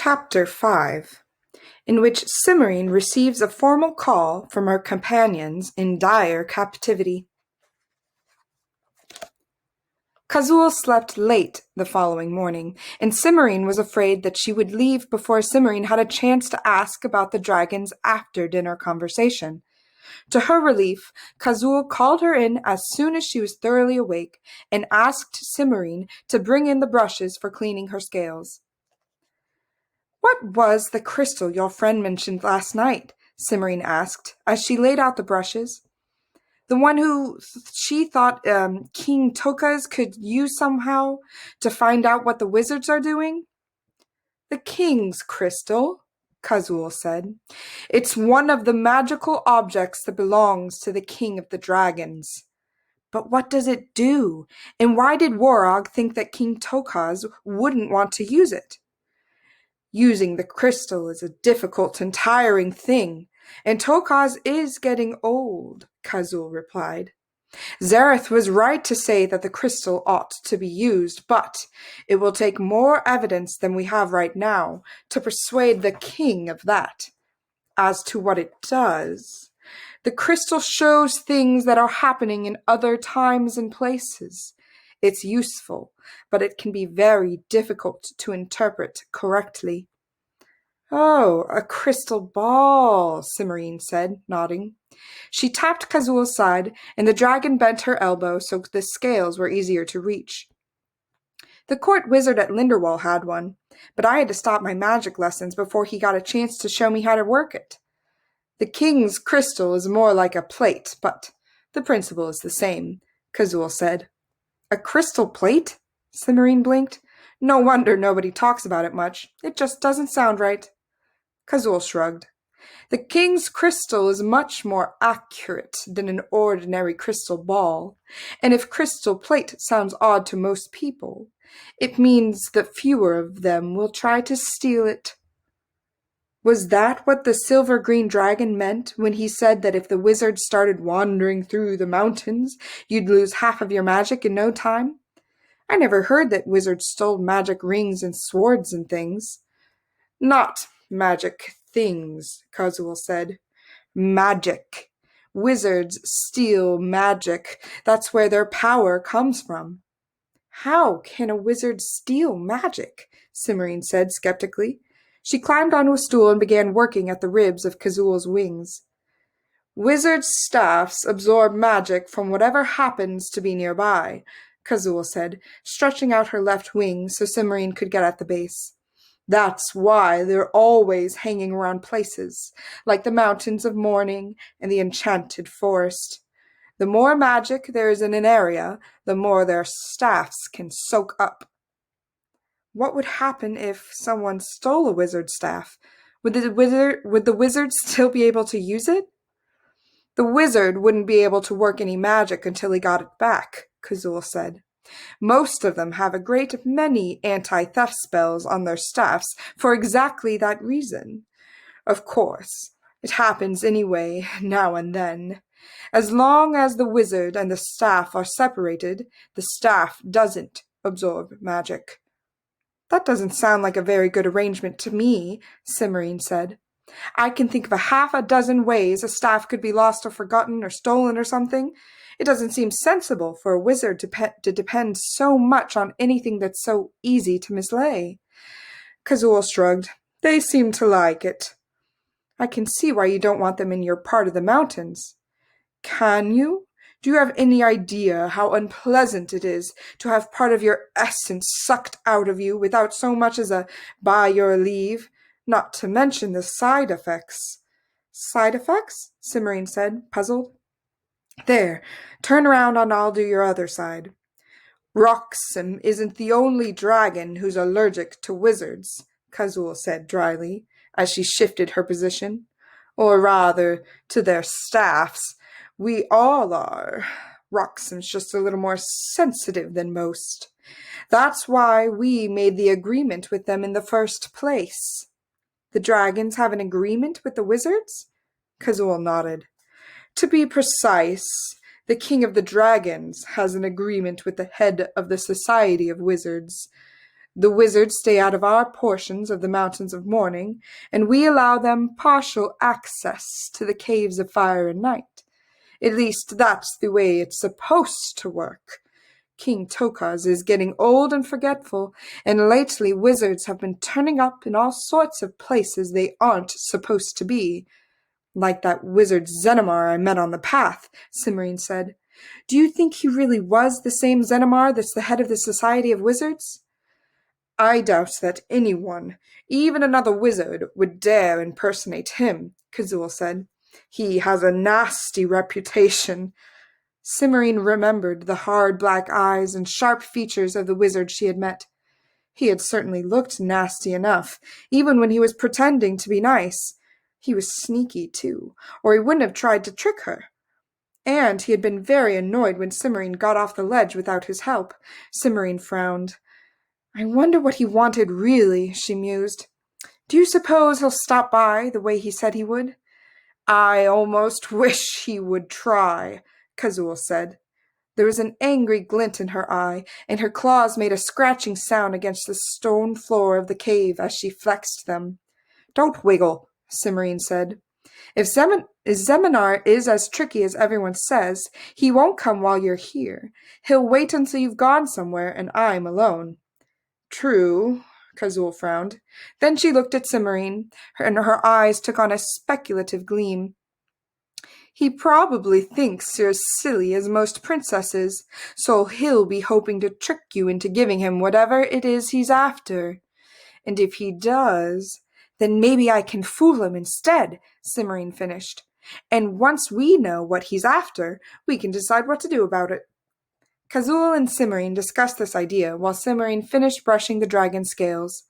Chapter 5, in which Cimorene receives a formal call from her companions in dire captivity. Kazul slept late the following morning, and Cimorene was afraid that she would leave before Cimorene had a chance to ask about the dragon's after-dinner conversation. To her relief, Kazul called her in as soon as she was thoroughly awake and asked Cimorene to bring in the brushes for cleaning her scales. "What was the crystal your friend mentioned last night?" Cimorene asked, as she laid out the brushes. "The one who she thought King Tokas could use somehow to find out what the wizards are doing?" "The king's crystal," Kazul said. "It's one of the magical objects that belongs to the king of the dragons." "But what does it do? And why did Warog think that King Tokas wouldn't want to use it?" "Using the crystal is a difficult and tiring thing, and Tokas is getting old," Kazul replied. "Zareth was right to say that the crystal ought to be used, but it will take more evidence than we have right now to persuade the king of that. As to what it does, the crystal shows things that are happening in other times and places. It's useful, but it can be very difficult to interpret correctly." "Oh, a crystal ball," Cimorene said, nodding. She tapped Kazul's side, and the dragon bent her elbow so the scales were easier to reach. "The court wizard at Linderwall had one, but I had to stop my magic lessons before he got a chance to show me how to work it. The king's crystal is more like a plate, but the principle is the same," Kazul said. "A crystal plate?" Cimorene blinked. "No wonder nobody talks about it much. It just doesn't sound right." Kazul shrugged. "The king's crystal is much more accurate than an ordinary crystal ball, and if crystal plate sounds odd to most people, it means that fewer of them will try to steal it." Was that what the silver-green dragon meant when he said that if the wizards started wandering through the mountains, you'd lose half of your magic in no time? I never heard that wizards stole magic rings and swords and things. "Not magic things," Kazul said. "Magic. Wizards steal magic. That's where their power comes from." "How can a wizard steal magic?" Cimorene said skeptically. She climbed onto a stool and began working at the ribs of Kazul's wings. "Wizards' staffs absorb magic from whatever happens to be nearby," Kazul said, stretching out her left wing so Cimorene could get at the base. "That's why they're always hanging around places, like the Mountains of Mourning and the Enchanted Forest. The more magic there is in an area, the more their staffs can soak up." "What would happen if someone stole a wizard's staff? Would the wizard still be able to use it?" "The wizard wouldn't be able to work any magic until he got it back," Kazul said. "Most of them have a great many anti-theft spells on their staffs for exactly that reason. Of course, it happens anyway, now and then. As long as the wizard and the staff are separated, the staff doesn't absorb magic." "That doesn't sound like a very good arrangement to me," Cimorene said. "I can think of half a dozen ways a staff could be lost or forgotten or stolen or something. It doesn't seem sensible for a wizard to depend so much on anything that's so easy to mislay." Kazul shrugged. "They seem to like it." "I can see why you don't want them in your part of the mountains." "Can you? Do you have any idea how unpleasant it is to have part of your essence sucked out of you without so much as a 'by your leave'? Not to mention the side effects." "Side effects?" Cimorene said, puzzled. "There, turn around and I'll do your other side. Roxim isn't the only dragon who's allergic to wizards," Kazul said dryly, as she shifted her position. "Or rather, to their staffs. We all are. Roxim's just a little more sensitive than most. That's why we made the agreement with them in the first place." "The dragons have an agreement with the wizards?" Kazul nodded. "To be precise, the king of the dragons has an agreement with the head of the Society of Wizards. The wizards stay out of our portions of the Mountains of Mourning, and we allow them partial access to the Caves of Fire and Night. At least that's the way it's supposed to work. King Tokaz is getting old and forgetful, and lately wizards have been turning up in all sorts of places they aren't supposed to be. Like that wizard Xenomar I met on the path, Cimorene said. Do you think he really was the same Xenomar that's the head of the Society of Wizards? I doubt that anyone, even another wizard, would dare impersonate him, Kazul said. He has a nasty reputation. Cimorene remembered the hard black eyes and sharp features of the wizard she had met. He had certainly looked nasty enough, even when he was pretending to be nice. He was sneaky, too, or he wouldn't have tried to trick her. And he had been very annoyed when Cimorene got off the ledge without his help. Cimorene frowned. I wonder what he wanted really, she mused. Do you suppose he'll stop by the way he said he would? I almost wish he would try, Kazul said. There was an angry glint in her eye, and her claws made a scratching sound against the stone floor of the cave as she flexed them. Don't wiggle, Cimorene said. If Zeminar is as tricky as everyone says, he won't come while you're here. He'll wait until you've gone somewhere and I'm alone. True, Kazul frowned. Then she looked at Cimorene, and her eyes took on a speculative gleam. He probably thinks you're as silly as most princesses, so he'll be hoping to trick you into giving him whatever it is he's after. And if he does, then maybe I can fool him instead, Cimorene finished. And once we know what he's after, we can decide what to do about it. Kazul and Cimorene discussed this idea while Cimorene finished brushing the dragon's scales.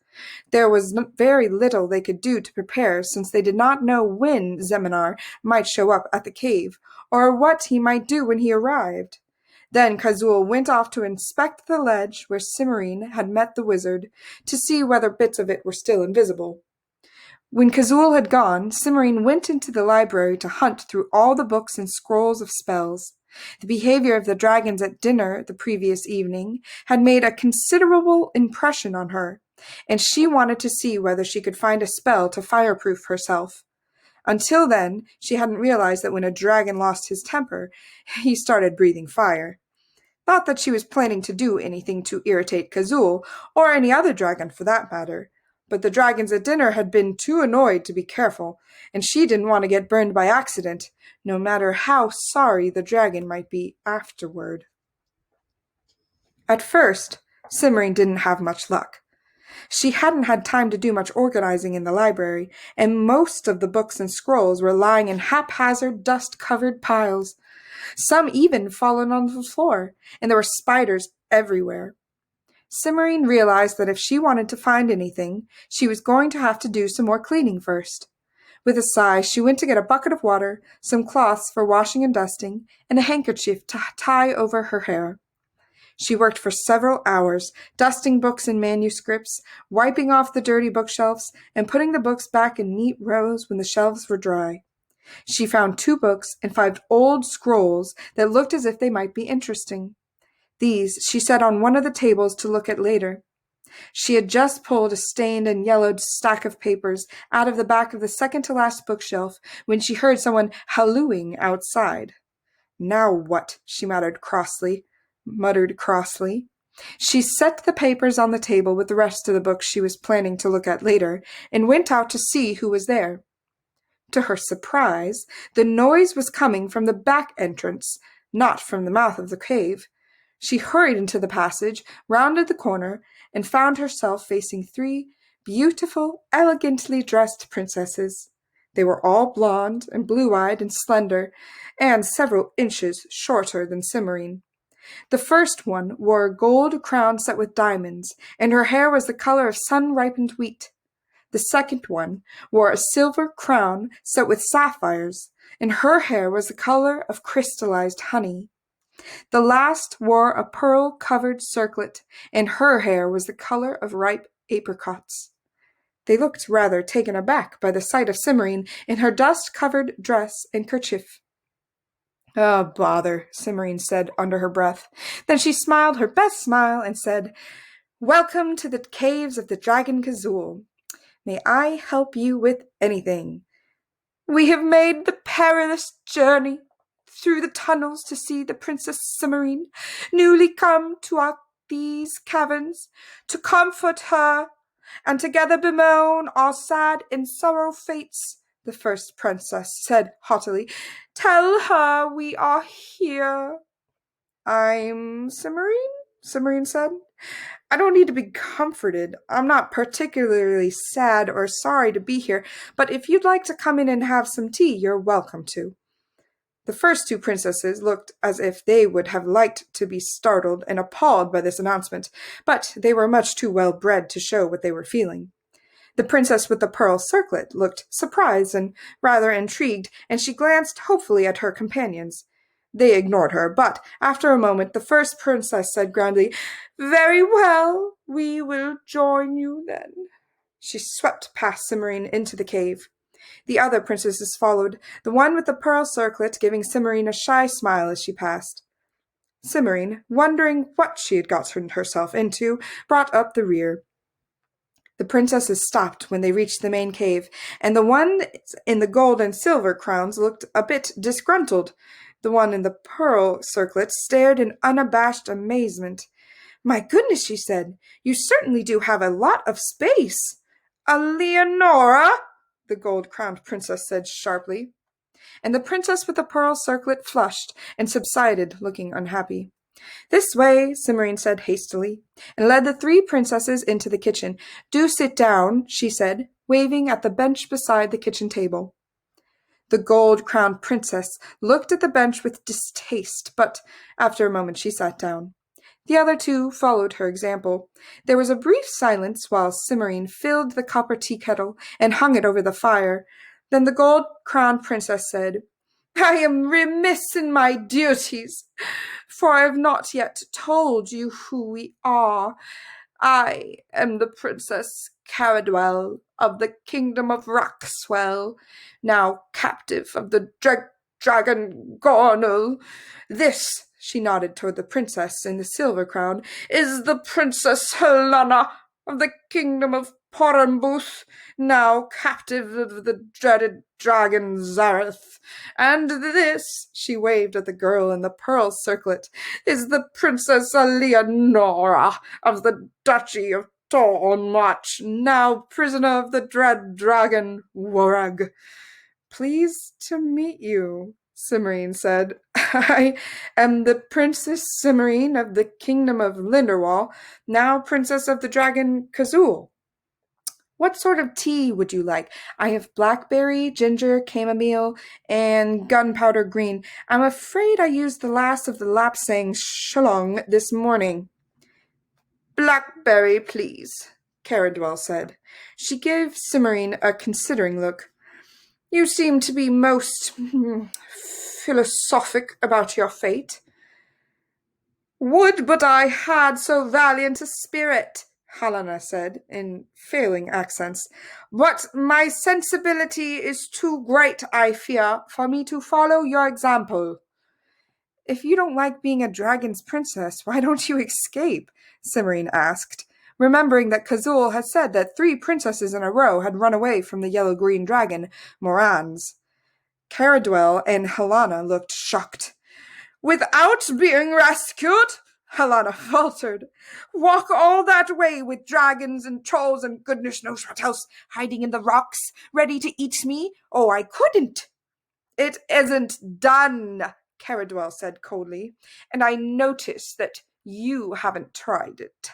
There was very little they could do to prepare, since they did not know when Zeminar might show up at the cave, or what he might do when he arrived. Then Kazul went off to inspect the ledge where Cimorene had met the wizard, to see whether bits of it were still invisible. When Kazul had gone, Cimorene went into the library to hunt through all the books and scrolls of spells. The behavior of the dragons at dinner the previous evening had made a considerable impression on her, and she wanted to see whether she could find a spell to fireproof herself. Until then, she hadn't realized that when a dragon lost his temper, he started breathing fire. Not that she was planning to do anything to irritate Kazul, or any other dragon for that matter, but the dragons at dinner had been too annoyed to be careful, and she didn't want to get burned by accident, no matter how sorry the dragon might be afterward. At first, Cimorene didn't have much luck. She hadn't had time to do much organizing in the library, and most of the books and scrolls were lying in haphazard, dust-covered piles. Some even fallen on the floor, and there were spiders everywhere. Cimorene realized that if she wanted to find anything, she was going to have to do some more cleaning first. With a sigh, she went to get a bucket of water, some cloths for washing and dusting, and a handkerchief to tie over her hair. She worked for several hours, dusting books and manuscripts, wiping off the dirty bookshelves, and putting the books back in neat rows when the shelves were dry. She found 2 books and 5 old scrolls that looked as if they might be interesting. These she set on one of the tables to look at later. She had just pulled a stained and yellowed stack of papers out of the back of the second-to-last bookshelf when she heard someone hallooing outside. Now what? She muttered crossly. She set the papers on the table with the rest of the books she was planning to look at later, and went out to see who was there. To her surprise, the noise was coming from the back entrance, not from the mouth of the cave. She hurried into the passage, rounded the corner, and found herself facing 3 beautiful, elegantly dressed princesses. They were all blonde and blue-eyed and slender, and several inches shorter than Cimorene. The first one wore a gold crown set with diamonds, and her hair was the color of sun-ripened wheat. The second one wore a silver crown set with sapphires, and her hair was the color of crystallized honey. The last wore a pearl-covered circlet, and her hair was the color of ripe apricots. They looked rather taken aback by the sight of Cimorene in her dust-covered dress and kerchief. "Oh, bother," Cimorene said under her breath. Then she smiled her best smile and said, Welcome to the caves of the Dragon Cazul. May I help you with anything? We have made the perilous journey through the tunnels to see the Princess Cimorene, newly come to these caverns, to comfort her, and together bemoan our sad and sorrow fates, the first princess said haughtily. Tell her we are here. I'm Cimorene, Cimorene said. I don't need to be comforted. I'm not particularly sad or sorry to be here, but if you'd like to come in and have some tea, you're welcome to. The first two princesses looked as if they would have liked to be startled and appalled by this announcement, but they were much too well bred to show what they were feeling. The princess with the pearl circlet looked surprised and rather intrigued, and she glanced hopefully at her companions. They ignored her, but after a moment the first princess said grandly, Very well, we will join you then. She swept past Cimorene into the cave. The other princesses followed, the one with the pearl circlet giving Cimorene a shy smile as she passed. Cimorene, wondering what she had gotten herself into, brought up the rear. The princesses stopped when they reached the main cave, and the one in the gold and silver crowns looked a bit disgruntled. The one in the pearl circlet stared in unabashed amazement. My goodness, she said, you certainly do have a lot of space. A Leonora, the gold-crowned princess said sharply. And the princess with the pearl circlet flushed and subsided, looking unhappy. This way, Cimorene said hastily, and led the three princesses into the kitchen. Do sit down, she said, waving at the bench beside the kitchen table. The gold-crowned princess looked at the bench with distaste, but after a moment she sat down. The other two followed her example. There was a brief silence while Cimorene filled the copper tea kettle and hung it over the fire. Then the gold-crowned princess said, I am remiss in my duties, for I have not yet told you who we are. I am the Princess Caradwell of the kingdom of Roxwell, now captive of the dragon Gornal. This, she nodded toward the princess in the silver crown, is the Princess Helena of the kingdom of Porumbuth, now captive of the dreaded dragon Zareth. And this, she waved at the girl in the pearl circlet, is the Princess Leonora of the Duchy of Tornmarch, now prisoner of the dread dragon Wrede. Pleased to meet you, Cimorene said. I am the Princess Cimorene of the kingdom of Linderwall, now princess of the dragon Cazul. What sort of tea would you like? I have blackberry, ginger, chamomile, and gunpowder green. I'm afraid I used the last of the lapsang shillong this morning. Blackberry, please, Caradwell said. She gave Cimorene a considering look. You seem to be most philosophic about your fate. Would but I had so valiant a spirit, Helena said in failing accents, but my sensibility is too great, I fear, for me to follow your example. If you don't like being a dragon's princess, why don't you escape? Cimorene asked, remembering that Cazul had said that 3 princesses in a row had run away from the yellow-green dragon, Morans. Caradwell and Helena looked shocked. Without being rescued? Helena faltered. Walk all that way with dragons and trolls and goodness knows what else hiding in the rocks, ready to eat me? Oh, I couldn't. It isn't done, Caradwell said coldly, and I notice that you haven't tried it.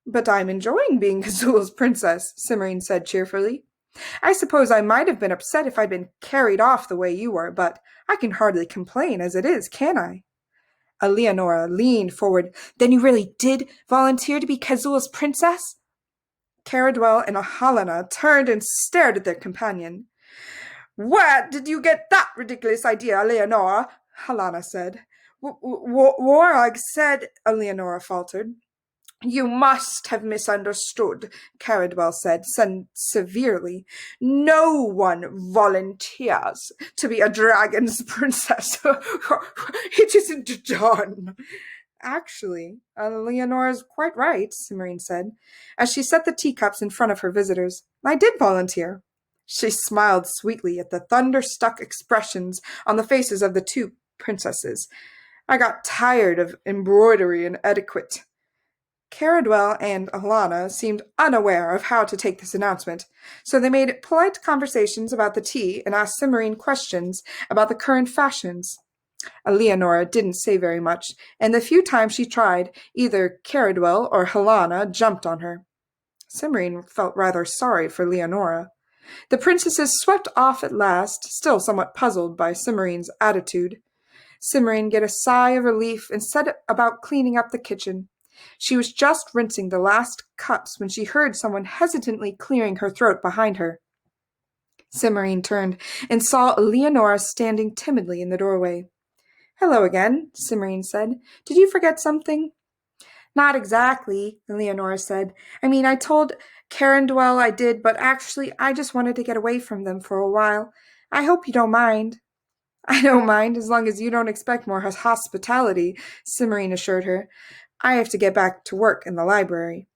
But I'm enjoying being Cazul's princess, Cimorene said cheerfully. I suppose I might have been upset if I'd been carried off the way you were, but I can hardly complain as it is, can I? Leonora leaned forward. Then you really did volunteer to be Cazul's princess? Caradwell and Helena turned and stared at their companion. Where did you get that ridiculous idea, Leonora? Helena said. Warog said, Leonora faltered. You must have misunderstood, Caradwell said severely. No one volunteers to be a dragon's princess. It isn't done. Actually, Leonora's quite right, Cimorene said, as she set the teacups in front of her visitors. I did volunteer. She smiled sweetly at the thunderstruck expressions on the faces of the two princesses. I got tired of embroidery and etiquette. Caradwell and Alana seemed unaware of how to take this announcement, so they made polite conversations about the tea and asked Cimorene questions about the current fashions. Leonora didn't say very much, and the few times she tried, either Caradwell or Helena jumped on her. Cimorene felt rather sorry for Leonora. The princesses swept off at last, still somewhat puzzled by Cimorene's attitude. Cimorene gave a sigh of relief and set about cleaning up the kitchen. She was just rinsing the last cups when she heard someone hesitantly clearing her throat behind her. Cimorene turned and saw Leonora standing timidly in the doorway. "Hello again," Cimorene said. "Did you forget something?" "Not exactly," Leonora said. I told Carandwell I did, but actually I just wanted to get away from them for a while. I hope you don't mind." "I don't mind, as long as you don't expect more hospitality," Cimorene assured her. "I have to get back to work in the library."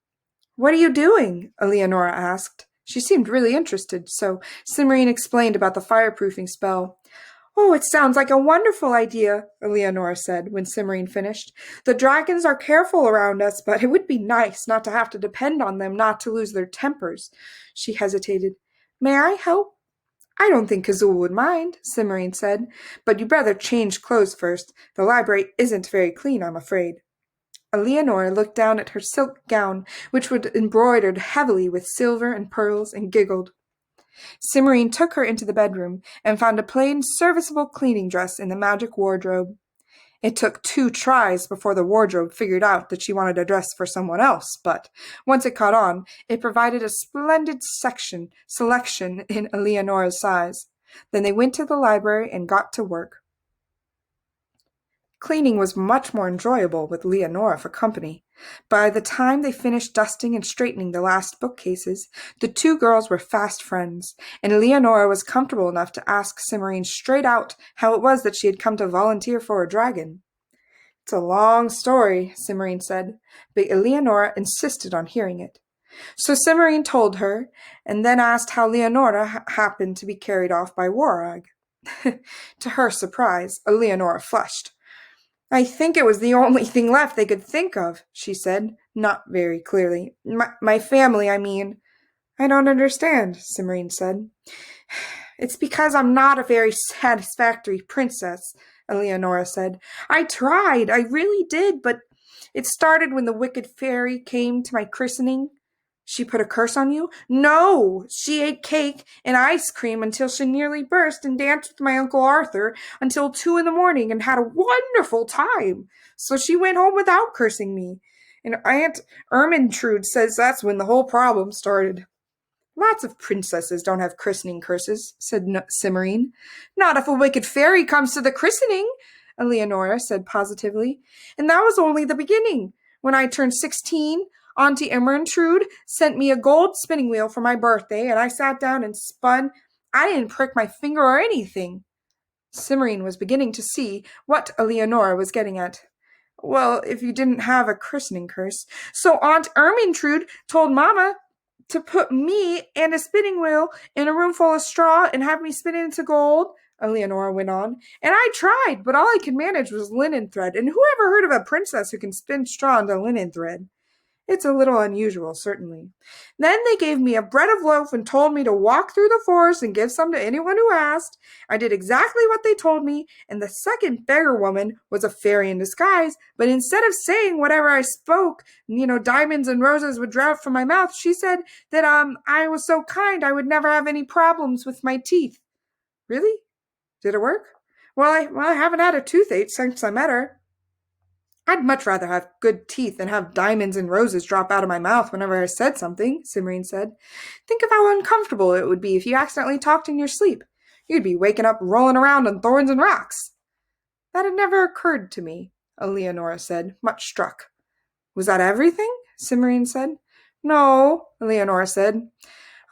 "What are you doing?" Leonora asked. She seemed really interested, so Cimorene explained about the fireproofing spell. "Oh, it sounds like a wonderful idea," Leonora said when Cimorene finished. "The dragons are careful around us, but it would be nice not to have to depend on them not to lose their tempers." She hesitated. "May I help?" "I don't think Kazul would mind," Cimorene said, "but you'd better change clothes first. The library isn't very clean, I'm afraid." Leonora looked down at her silk gown, which was embroidered heavily with silver and pearls, and giggled. Cimorene took her into the bedroom and found a plain, serviceable cleaning dress in the magic wardrobe. It took 2 tries before the wardrobe figured out that she wanted a dress for someone else, but once it caught on, it provided a splendid selection in Leonora's size. Then they went to the library and got to work. Cleaning was much more enjoyable with Leonora for company. By the time they finished dusting and straightening the last bookcases, the 2 girls were fast friends, and Leonora was comfortable enough to ask Cimorene straight out how it was that she had come to volunteer for a dragon. "It's a long story," Cimorene said, but Leonora insisted on hearing it. So Cimorene told her, and then asked how Leonora happened to be carried off by Warag. To her surprise, Leonora flushed. "I think it was the only thing left they could think of," she said, not very clearly. My family, I mean." "I don't understand," Cimorene said. "It's because I'm not a very satisfactory princess," Leonora said. "I tried, I really did, but it started when the wicked fairy came to my christening." "She put a curse on you?" "No! She ate cake and ice cream until she nearly burst and danced with my Uncle Arthur until 2 in the morning and had a wonderful time. So she went home without cursing me. And Aunt Ermintrude says that's when the whole problem started." "Lots of princesses don't have christening curses," said Cimorene. "Not if a wicked fairy comes to the christening," Leonora said positively. "And that was only the beginning. When I turned 16, Auntie Ermintrude sent me a gold spinning wheel for my birthday, and I sat down and spun. I didn't prick my finger or anything." Cimorene was beginning to see what Leonora was getting at. "Well, if you didn't have a christening curse. So Aunt Ermintrude told Mama to put me and a spinning wheel in a room full of straw and have me spin it into gold," Leonora went on. "And I tried, but all I could manage was linen thread. And who ever heard of a princess who can spin straw into linen thread? It's a little unusual, certainly. Then they gave me a bread of loaf and told me to walk through the forest and give some to anyone who asked. I did exactly what they told me, and the second beggar woman was a fairy in disguise, but instead of saying whatever I spoke, diamonds and roses would drop from my mouth, she said that I was so kind I would never have any problems with my teeth." "Really? Did it work?" I haven't had a toothache since I met her." "I'd much rather have good teeth than have diamonds and roses drop out of my mouth whenever I said something," Cimorene said. "Think of how uncomfortable it would be if you accidentally talked in your sleep. You'd be waking up rolling around on thorns and rocks." "That had never occurred to me," Leonora said, much struck. "Was that everything?" Cimorene said. "No," Leonora said.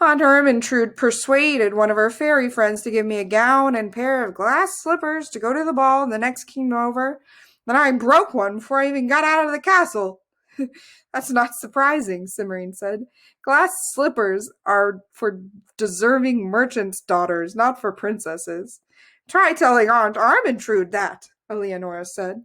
"Aunt Ermintrude persuaded one of her fairy friends to give me a gown and pair of glass slippers to go to the ball the next came over. and I broke one before I even got out of the castle." "That's not surprising," Cimorene said. "Glass slippers are for deserving merchants' daughters, not for princesses." "Try telling Aunt Ermintrude that," Eleonora said.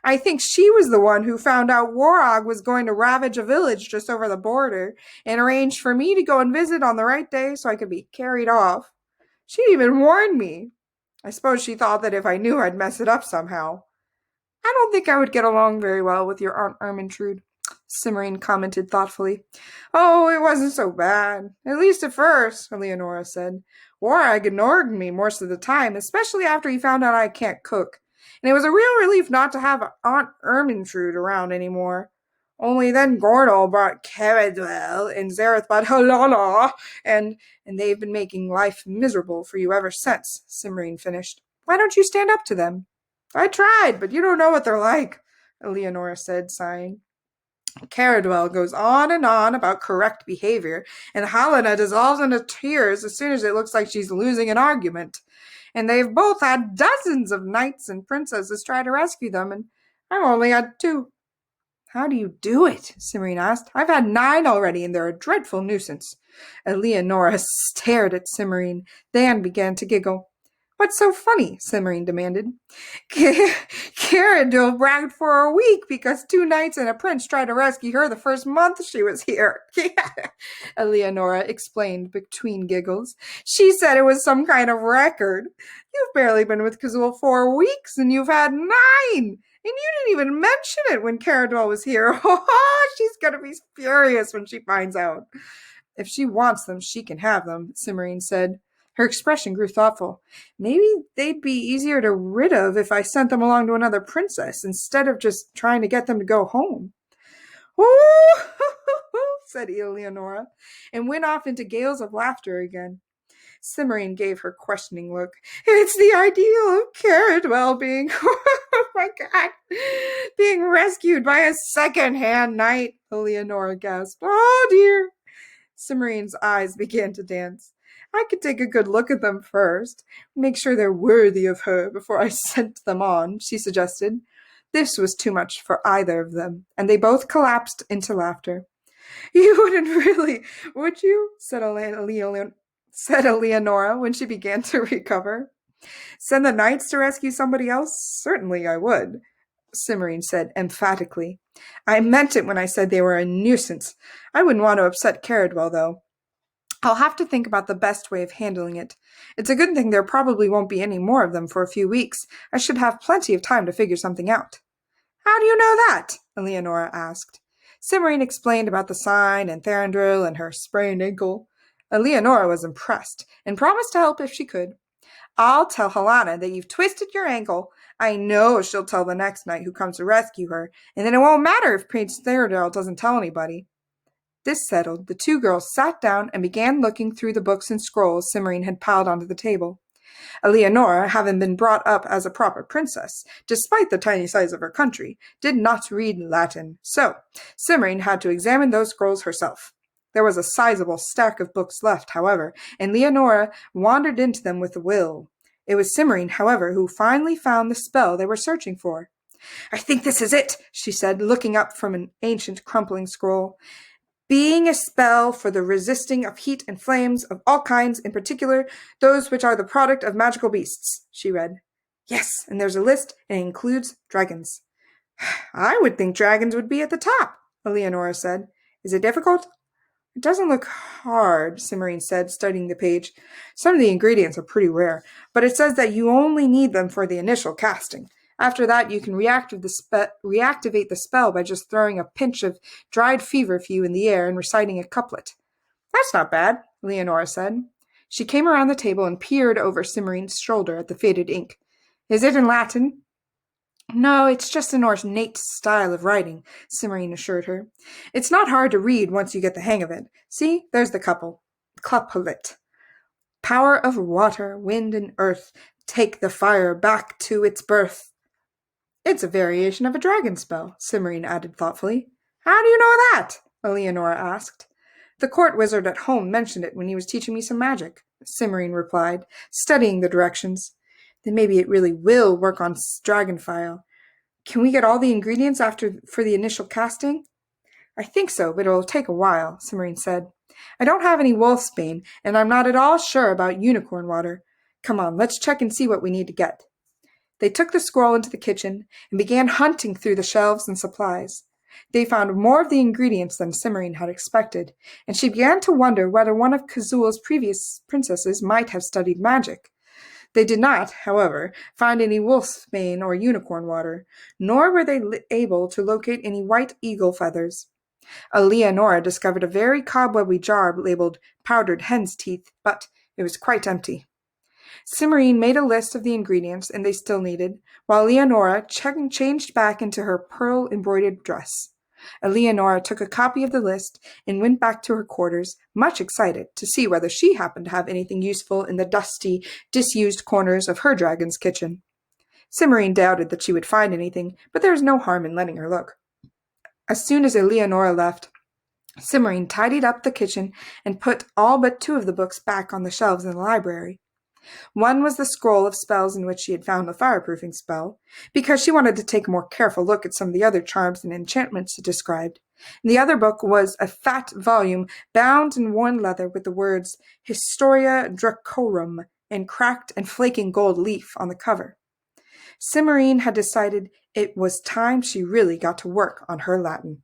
"I think she was the one who found out Warog was going to ravage a village just over the border and arranged for me to go and visit on the right day so I could be carried off. She even warned me. I suppose she thought that if I knew I'd mess it up somehow." "I don't think I would get along very well with your Aunt Ermintrude," Cimorene commented thoughtfully. "Oh, it wasn't so bad. At least at first," Eleonora said. "Warag ignored me most of the time, especially after he found out I can't cook. And it was a real relief not to have Aunt Ermintrude around anymore. Only then Gornal brought Caradwell and Zareth brought Halala, and they've been making life miserable for you ever since," Cimorene finished. "Why don't you stand up to them?" "I tried, but you don't know what they're like," Eleonora said, sighing. "Caradwell goes on and on about correct behavior, and Helena dissolves into tears as soon as it looks like she's losing an argument. And they've both had dozens of knights and princesses try to rescue them, and I've only had 2. "How do you do it?" Cimorene asked. "I've had 9 already, and they're a dreadful nuisance." Eleonora stared at Cimorene, then began to giggle. "What's so funny?" Cimorene demanded. "Caradwell bragged for a week because 2 knights and a prince tried to rescue her the first month she was here," Eleonora explained between giggles. "She said it was some kind of record. You've barely been with Kazul 4 weeks, and you've had 9! And you didn't even mention it when Caradwell was here. Oh, she's going to be furious when she finds out." "If she wants them, she can have them," Cimorene said. Her expression grew thoughtful. "Maybe they'd be easier to rid of if I sent them along to another princess, instead of just trying to get them to go home." "Oh," said Eleonora, and went off into gales of laughter again. Cimorene gave her questioning look. "It's the ideal of Caradwell being, oh my God, being rescued by a second-hand knight," Eleonora gasped. "Oh dear." Cimorene's eyes began to dance. "I could take a good look at them first, make sure they're worthy of her before I sent them on," she suggested. This was too much for either of them, and they both collapsed into laughter. "You wouldn't really, would you?" said Eleonora when she began to recover. "Send the knights to rescue somebody else? Certainly I would," Cimorene said emphatically. "I meant it when I said they were a nuisance. I wouldn't want to upset Caradwell, though. I'll have to think about the best way of handling it. It's a good thing there probably won't be any more of them for a few weeks. I should have plenty of time to figure something out." "How do you know that?" Eleonora asked. Cimorene explained about the sign and Thranduil and her sprained ankle. Eleonora was impressed and promised to help if she could. "I'll tell Helena that you've twisted your ankle. I know she'll tell the next knight who comes to rescue her, and then it won't matter if Prince Thranduil doesn't tell anybody." This settled, the 2 girls sat down and began looking through the books and scrolls Cimorene had piled onto the table. Eleonora, having been brought up as a proper princess, despite the tiny size of her country, did not read Latin, so Cimorene had to examine those scrolls herself. There was a sizable stack of books left, however, and Leonora wandered into them with a will. It was Cimorene, however, who finally found the spell they were searching for. "I think this is it," she said, looking up from an ancient crumpling scroll. "Being a spell for the resisting of heat and flames of all kinds, in particular those which are the product of magical beasts," she read. "Yes, and there's a list, and it includes dragons." "I would think dragons would be at the top," Eleonora said. "Is it difficult?" "It doesn't look hard," Cimorene said, studying the page. "Some of the ingredients are pretty rare, but it says that you only need them for the initial casting. After that, you can reactivate the spell by just throwing a pinch of dried feverfew in the air and reciting a couplet." "That's not bad," Leonora said. She came around the table and peered over Cimorene's shoulder at the faded ink. "Is it in Latin?" "No, it's just an ornate style of writing," Cimorene assured her. "It's not hard to read once you get the hang of it. See, there's the couplet. Power of water, wind, and earth, take the fire back to its birth." "It's a variation of a dragon spell," Cimorene added thoughtfully. "How do you know that?" Eleonora asked. "The court wizard at home mentioned it when he was teaching me some magic," Cimorene replied, studying the directions. "Then maybe it really will work on dragonfire. Can we get all the ingredients for the initial casting? I think so, but it'll take a while, Cimorene said. I don't have any wolfsbane, and I'm not at all sure about unicorn water. Come on, let's check and see what we need to get. They took the scroll into the kitchen and began hunting through the shelves and supplies. They found more of the ingredients than Cimorene had expected, and she began to wonder whether one of Kazul's previous princesses might have studied magic. They did not, however, find any wolfsbane or unicorn water, nor were they able to locate any white eagle feathers. Leonora discovered a very cobwebby jar labeled powdered hen's teeth, but it was quite empty. Cimorene made a list of the ingredients and they still needed, while Leonora changed back into her pearl-embroidered dress. Leonora took a copy of the list and went back to her quarters, much excited to see whether she happened to have anything useful in the dusty, disused corners of her dragon's kitchen. Cimorene doubted that she would find anything, but there was no harm in letting her look. As soon as Leonora left, Cimorene tidied up the kitchen and put all but 2 of the books back on the shelves in the library. One was the scroll of spells in which she had found the fireproofing spell, because she wanted to take a more careful look at some of the other charms and enchantments it described. And the other book was a fat volume bound in worn leather with the words Historia Dracorum in cracked and flaking gold leaf on the cover. Cimorene had decided it was time she really got to work on her Latin.